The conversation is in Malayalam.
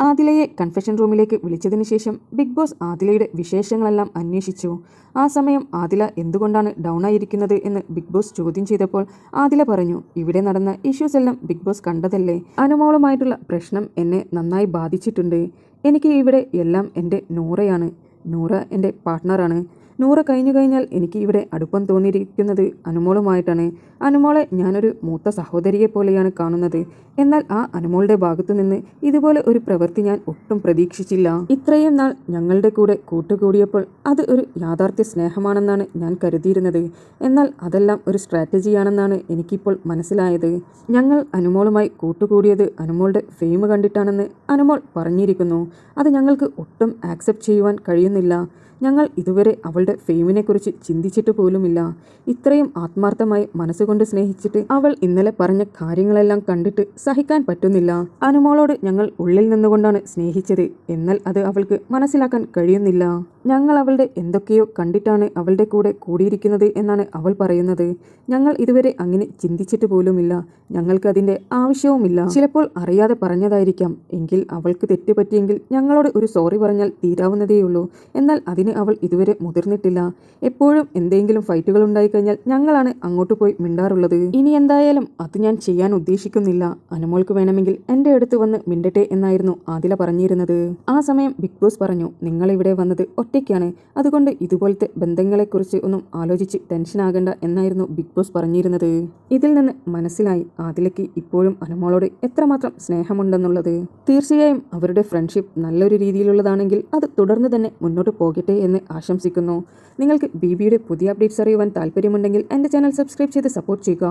ആദിലയെ കൺഫെഷൻ റൂമിലേക്ക് വിളിച്ചതിന് ശേഷം ബിഗ് ബോസ് ആദിലയുടെ വിശേഷങ്ങളെല്ലാം അന്വേഷിച്ചു. ആ സമയം ആദില എന്തുകൊണ്ടാണ് ഡൗൺ ആയിരിക്കുന്നത് എന്ന് ബിഗ് ബോസ് ചോദ്യം ചെയ്തപ്പോൾ ആദില പറഞ്ഞു, ഇവിടെ നടന്ന ഇഷ്യൂസ് എല്ലാം ബിഗ് ബോസ് കണ്ടതല്ലേ. അനുമോളുമായിട്ടുള്ള പ്രശ്നം എന്നെ നന്നായി ബാധിച്ചിട്ടുണ്ട്. എനിക്ക് ഇവിടെ എല്ലാം എൻ്റെ നൂറയാണ്. നൂറ എൻ്റെ പാർട്ട്ണറാണ്. നൂറ കഴിഞ്ഞു കഴിഞ്ഞാൽ എനിക്ക് ഇവിടെ അടുപ്പം തോന്നിയിരിക്കുന്നത് അനുമോളുമായിട്ടാണ്. അനുമോളെ ഞാനൊരു മൂത്ത സഹോദരിയെ പോലെയാണ് കാണുന്നത്. എന്നാൽ ആ അനുമോളുടെ ഭാഗത്തു നിന്ന് ഇതുപോലെ ഒരു പ്രവൃത്തി ഞാൻ ഒട്ടും പ്രതീക്ഷിച്ചില്ല. ഇത്രയും നാൾ ഞങ്ങളുടെ കൂടെ കൂട്ടുകൂടിയപ്പോൾ അത് ഒരു യാഥാർത്ഥ്യ സ്നേഹമാണെന്നാണ് ഞാൻ കരുതിയിരുന്നത്. എന്നാൽ അതെല്ലാം ഒരു സ്ട്രാറ്റജിയാണെന്നാണ് എനിക്കിപ്പോൾ മനസ്സിലായത്. ഞങ്ങൾ അനുമോളുമായി കൂട്ടുകൂടിയത് അനുമോളുടെ ഫെയിം കണ്ടിട്ടാണെന്ന് അനുമോൾ പറഞ്ഞിരിക്കുന്നു. അത് ഞങ്ങൾക്ക് ഒട്ടും ആക്സെപ്റ്റ് ചെയ്യുവാൻ കഴിയുന്നില്ല. ഞങ്ങൾ ഇതുവരെ അവളുടെ ഫെയിമിനെക്കുറിച്ച് ചിന്തിച്ചിട്ട് പോലുമില്ല. ഇത്രയും ആത്മാർത്ഥമായി മനസ്സുകൊണ്ട് സ്നേഹിച്ചിട്ട് അവൾ ഇന്നലെ പറഞ്ഞ കാര്യങ്ങളെല്ലാം കണ്ടിട്ട് സഹിക്കാൻ പറ്റുന്നില്ല. അനുമോളോട് ഞങ്ങൾ ഉള്ളിൽ നിന്നുകൊണ്ടാണ് സ്നേഹിച്ചത്. എന്നാൽ അത് അവൾക്ക് മനസ്സിലാക്കാൻ കഴിയുന്നില്ല. ഞങ്ങൾ അവളുടെ എന്തൊക്കെയോ കണ്ടിട്ടാണ് അവളുടെ കൂടെ കൂടിയിരിക്കുന്നത് എന്നാണ് അവൾ പറയുന്നത്. ഞങ്ങൾ ഇതുവരെ അങ്ങനെ ചിന്തിച്ചിട്ട് പോലുമില്ല. ഞങ്ങൾക്ക് അതിൻ്റെ ആവശ്യവുമില്ല. ചിലപ്പോൾ അറിയാതെ പറഞ്ഞതായിരിക്കാം. എങ്കിൽ അവൾക്ക് തെറ്റുപറ്റിയെങ്കിൽ ഞങ്ങളോട് ഒരു സോറി പറഞ്ഞാൽ തീരാവുന്നതേയുള്ളൂ. എന്നാൽ അതിന് അവൾ ഇതുവരെ മുതിർന്നിട്ടില്ല. എപ്പോഴും എന്തെങ്കിലും ഫൈറ്റുകൾ ഉണ്ടായിക്കഴിഞ്ഞാൽ ഞങ്ങളാണ് അങ്ങോട്ട് പോയി മിണ്ടാറുള്ളത്. ഇനി എന്തായാലും അത് ഞാൻ ചെയ്യാൻ ഉദ്ദേശിക്കുന്നില്ല. അനുമോൾക്ക് വേണമെങ്കിൽ എൻ്റെ അടുത്ത് വന്ന് മിണ്ടട്ടെ എന്നായിരുന്നു ആദില പറഞ്ഞിരുന്നത്. ആ സമയം ബിഗ് ബോസ് പറഞ്ഞു, നിങ്ങളിവിടെ വന്നത് ഒറ്റയ്ക്കാണ്. അതുകൊണ്ട് ഇതുപോലത്തെ ബന്ധങ്ങളെക്കുറിച്ച് ഒന്നും ആലോചിച്ച് ടെൻഷനാകണ്ട എന്നായിരുന്നു ബിഗ് ബോസ് പറഞ്ഞിരുന്നത്. ഇതിൽ നിന്ന് മനസ്സിലായി ആദിലയ്ക്ക് ഇപ്പോഴും അനുമോളോട് എത്രമാത്രം സ്നേഹമുണ്ടെന്നുള്ളത്. തീർച്ചയായും അവരുടെ ഫ്രണ്ട്ഷിപ്പ് നല്ലൊരു രീതിയിലുള്ളതാണെങ്കിൽ അത് തുടർന്ന് തന്നെ മുന്നോട്ട് പോകട്ടെ എന്ന് ആശംസിക്കുന്നു. നിങ്ങൾക്ക് ബിബിയുടെ പുതിയ അപ്ഡേറ്റ്സ് അറിയുവാൻ താല്പര്യമുണ്ടെങ്കിൽ എൻ്റെ ചാനൽ സബ്സ്ക്രൈബ് ചെയ്ത് സപ്പോർട്ട് ചെയ്യുക.